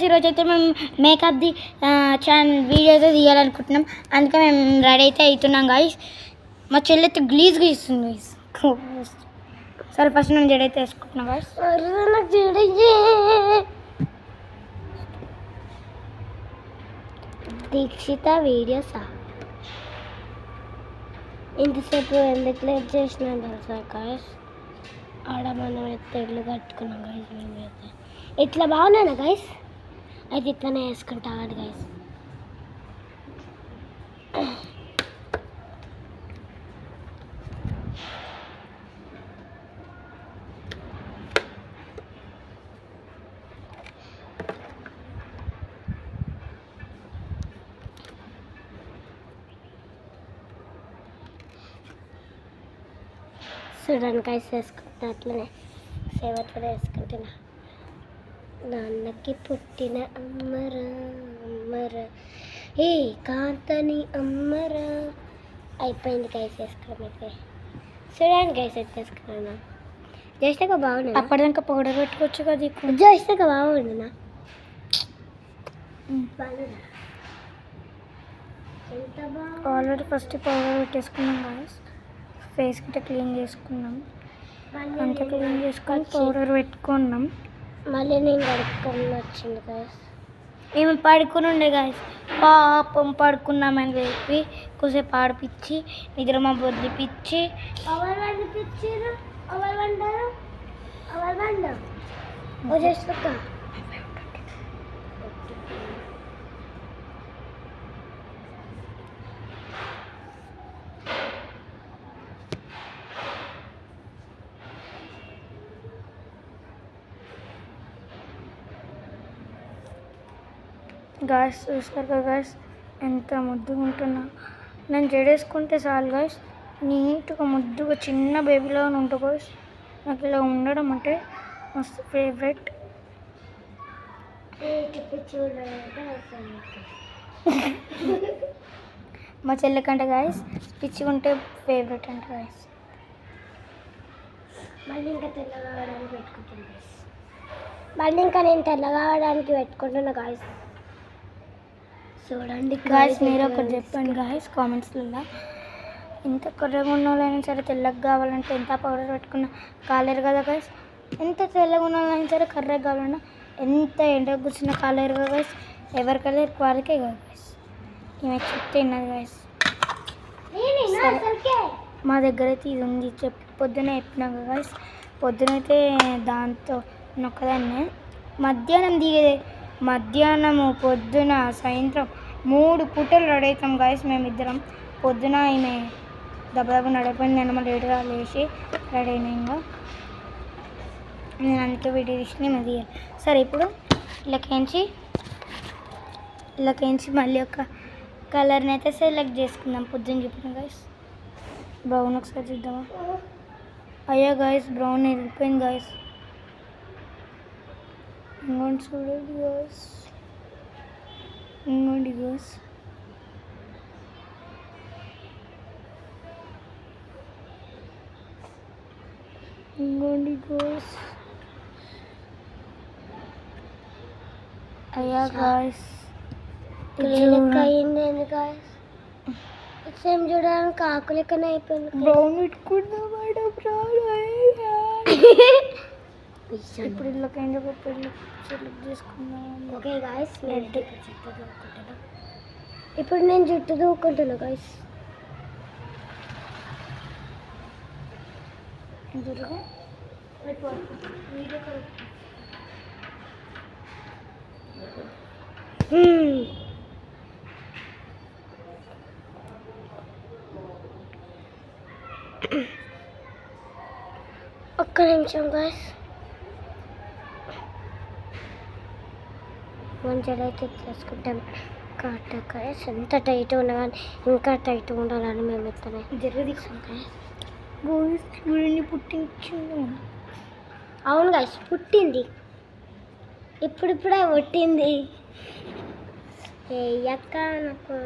ఈరోజు అయితే మేము మేకప్ ది ఛానల్ వీడియో అయితే తీయాలనుకుంటున్నాం. అందుకే మేము రెడీ అయితే అవుతున్నాం గాయస్. మా చెల్లి అయితే గ్లీజ్గా ఇస్తుంది గాయస్. సరే ఫస్ట్ మేము జడ అయితే వేసుకుంటున్నాం గాయస్. దీక్షిత వీడియోసా ఇంతసేపు ఎందుకు లేట్ చేసినా తెలుసా గాయస్? ఆడ మనం అయితే ఇల్లు కట్టుకున్నాం గాయస్. మేము అయితే ఇట్లా బాగున్నాను గాయస్. అయితే ఇట్లానే వేసుకుంటా గాయస్. చూడండి గాయస్, వేసుకుంటా అట్లనే సేవట్లో వేసుకుంటున్నా. నాన్నకి పుట్టిన అమ్మరా అమ్మరా ఏ కాంతని అమ్మరా. అయిపోయింది గైస్ వేసుకోవడం అయితే. చూడండి గైస్ అయితే వేసుకున్నాను. జస్ట్ బాగుంది. అప్పటిదాకా పౌడర్ పెట్టుకోవచ్చు కదా. జస్ట్ బాగుంది నా ఆల్రెడీ ఫస్ట్ పౌడర్ పెట్టేసుకున్నాం గాయస్. ఫేస్ గిట్ట క్లీన్ చేసుకున్నాం. అంతా క్లీన్ చేసుకొని పౌడర్ పెట్టుకున్నాం. మళ్ళీ నేను పడుకొని వచ్చింది గాయస్. మేము పడుకుని ఉండే గాయస్. పాపం పడుకున్నామని చెప్పి కొద్దిసేపు ఆడిపించి నిద్ర మా బొద్దిపించి గాయస్. చూస్తారు కదా గాయస్ ఎంత ముద్దుగా ఉంటున్నా. నేను జడేసుకుంటే చాలు గాయస్, నీట్గా ముద్దుగా చిన్న బేబీలో ఉంటా గాయస్. నాకు ఇలా ఉండడం అంటే మస్తు ఫేవరెట్. మా చెల్లెకంటే గాయస్ పిచ్చిగా ఉంటే ఫేవరెట్ అంటే గాయస్. మళ్ళీ ఇంకా తెల్లగా అవడానికి పెట్టుకుంటున్నా గాయస్. మళ్ళీ ఇంకా నేను తెల్లగా అవడానికి పెట్టుకుంటున్నా గాయస్. చూడండి గాయస్, మీరు ఒకటి చెప్పండి గాయస్ కామెంట్స్లలో. ఎంత కర్రగా ఉన్న వాళ్ళైనా సరే తెల్లగా కావాలంటే ఎంత పౌడర్ పెట్టుకున్నా కాలేరు కదా గాయస్. ఎంత తెల్లగా ఉన్న వాళ్ళైనా సరే కర్రగా కావాలన్నా ఎంత ఎండకు కూర్చున్న కాలేరు కదా గాయస్. ఎవరి కలర్ వారికే కదా గాయస్. ఈమె చెప్తే విన్నది గాయస్. మా దగ్గర అయితే ఇది ఉంది. పొద్దున చెప్పినాక గాయస్. పొద్దునైతే దాంతో నొక్కదాన్ని మధ్యాహ్నం దిగేదే. మధ్యాహ్నము పొద్దున సాయంత్రం 3 పూటలు రెడీ అవుతాం గాయస్ మేమిద్దరం. పొద్దున ఈమె దెబ్బ నడిపోయింది. నేను మళ్ళీ లేటుగా లేచి రెడీ అయినా. ఇంకా నేను అందుకే వీడియో తీసి మేము తీయాలి. సరే ఇప్పుడు ఇలాకేంచి మళ్ళీ ఒక కలర్ని అయితే సెలెక్ట్ చేసుకుందాం. పొద్దున్న చెప్పిన గాయస్ బ్రౌన్ ఒకసారి చూద్దామా? అయ్యా గాయస్ బ్రౌన్ వెళ్ళిపోయింది గాయస్. ఇంకోటి చూడండి గాయస్. ఇంకోటి గాయస్. ఇంకోటి గాయస్. అయ్యా గాయస్ అయింది గాయస్. సేమ్ చూడడానికి ఆకు లెక్కనే అయిపోయింది. బ్రౌన్ పెట్టుకున్నా మేడం. ఇప్పుడు ఇళ్ళకైనా సెలెక్ట్ చేసుకున్నాం. ఓకే గాయస్, ఇప్పుడు నేను జుట్టు దూకుంటున్నా గాయస్. ఒక్క నిమిషం గాయస్. మంచిగా అయితే చేసుకుంటాం. గాయస్ ఎంత టైట్ ఉన్నా కానీ ఇంకా టైట్ ఉండాలని మేము ఎత్తనే జరుగుతాం గాయస్. చూడండి పుట్టించింది. అవును గాయస్ పుట్టింది. ఇప్పుడిప్పుడే పుట్టింది. ఏ అక్క నాకు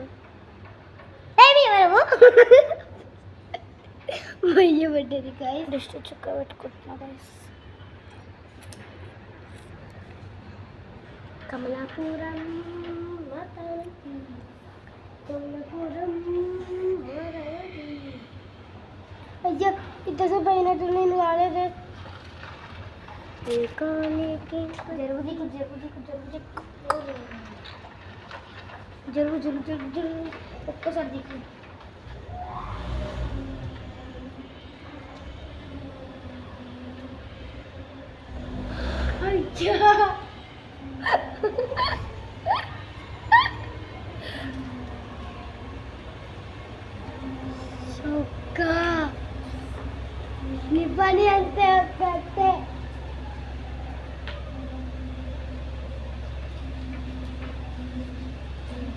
మయ్య పడ్డది గాయస్. దృష్టి చుక్క పెట్టుకుంటున్నా గాయస్. కమలాపురం కమలాపురం అయ్యా ఇంతసేపు అయినట్టు నేను కాలేదే జరుగు ఒక్కసారి దిక్కు అయ్యా నీ పని అంతే అంతే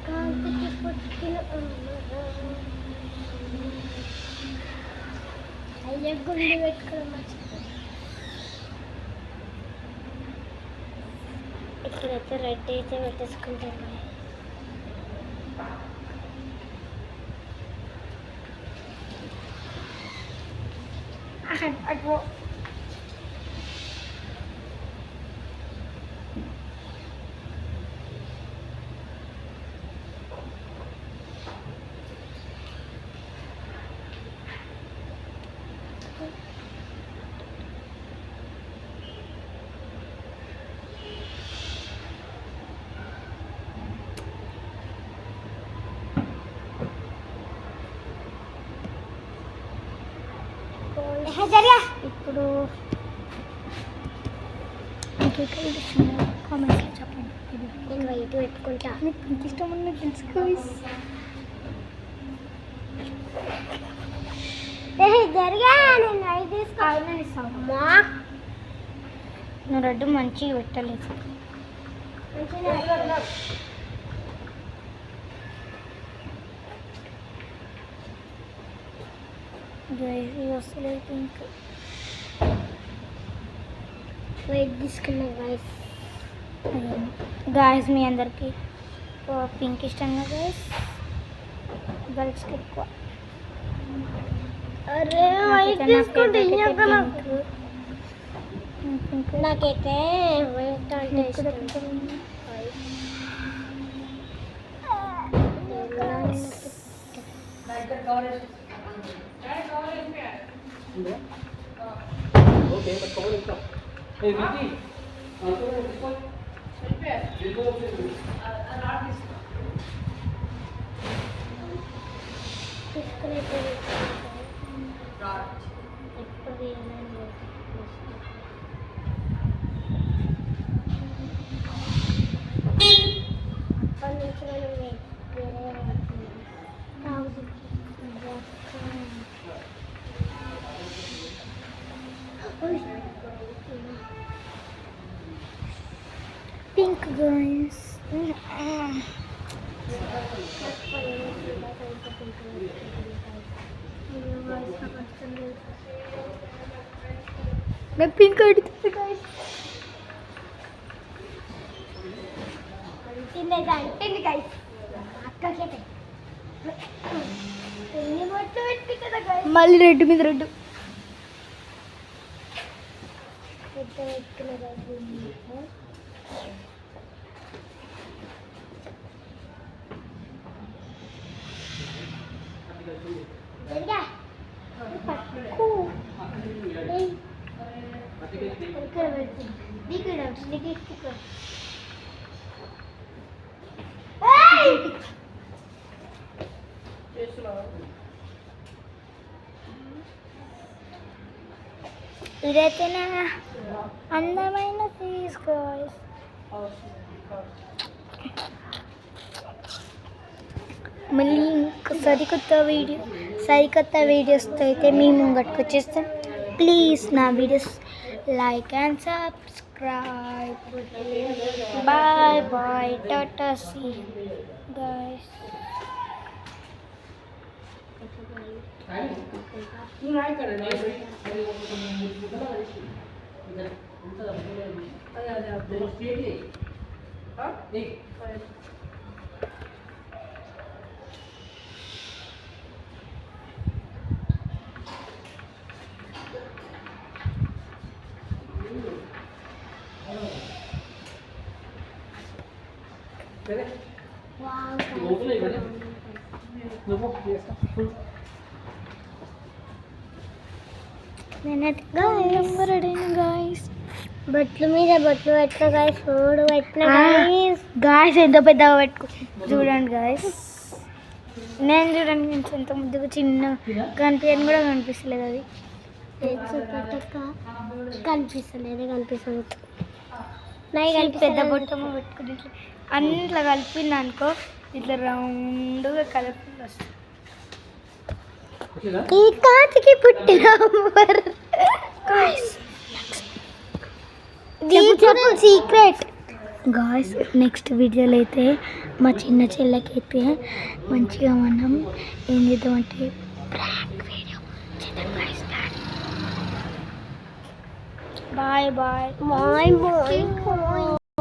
కాంతికి పుట్టిన అయ్యే గుండె పెట్టుకోవడం మర్చిపోయి ఇక్కడైతే రెడ్ అయితే పెట్టేసుకుంటాను అటు ఇప్పుడు కామెంట్స్లో చెప్పండి నేను వైట్ పెట్టుకుంటా మీకు ఇంత ఇష్టం ఉన్న తెలుసుకో జరిగా నేను వైట్ తీసుకోవాలని ఇస్తాను నువ్వు రెడ్ మంచిగా పెట్టలేదు వస్తలేదు పింక్ వైట్ తీసుకున్నా గాయస్ మీ అందరికి పింక్ ఇష్టంగా గాయస్ గర్ల్స్కి ఎక్కువ అరే వైట్ తీసుకుంటే నాకైతే వైట్ అంటే ఇష్టం ఓకే పట్టుకోవాలి ఇంకా ఏ వికి తీసుకో pink guys मैं पिंक अड़ती guys तिन्ने जानते guys अक्का के तिन्ने मोटे बैठते కదా guys మళ్ళీ రెడ్ మీద రెడ్ ఇదైతేనా అందమైన ఫీస్ గాయ్స్ మళ్ళీ సరికొత్త వీడియోస్తో అయితే మీ ముంగట్టుకు వచ్చేస్తాం ప్లీజ్ నా videos like and subscribe bye bye tata see guys సరే లోపలే కదా నువ్వు చేస్తా నేనైతే రెడీ గాయస్. బొట్లు మీద బొట్లు పెట్టిన గాయస్, చూడు పెట్టిన గాయస్ ఎంత పెద్దగా పెట్టుకో చూడండి గాయస్. నేను చూడండి నేను ఎంత ముద్దుగా చిన్న కనిపించని కూడా కనిపిస్తలేదు అది. కనిపిస్తుంది పెద్ద బొట్టమ్మ పెట్టుకుని ఇట్లా అన్నిట్లో కలిపింది అనుకో, ఇట్లా రౌండ్గా కలర్ఫుల్ వస్తుంది. ఈ కాతికి పుట్టిన సీక్రెట్ గాయస్. నెక్స్ట్ వీడియోలో అయితే మా చిన్న చెల్లెకి అయితే మంచిగా మనం ఏం చేద్దామంటే ప్రాంక్ వీడియో చేద్దాం guys. Bye bye bye bye.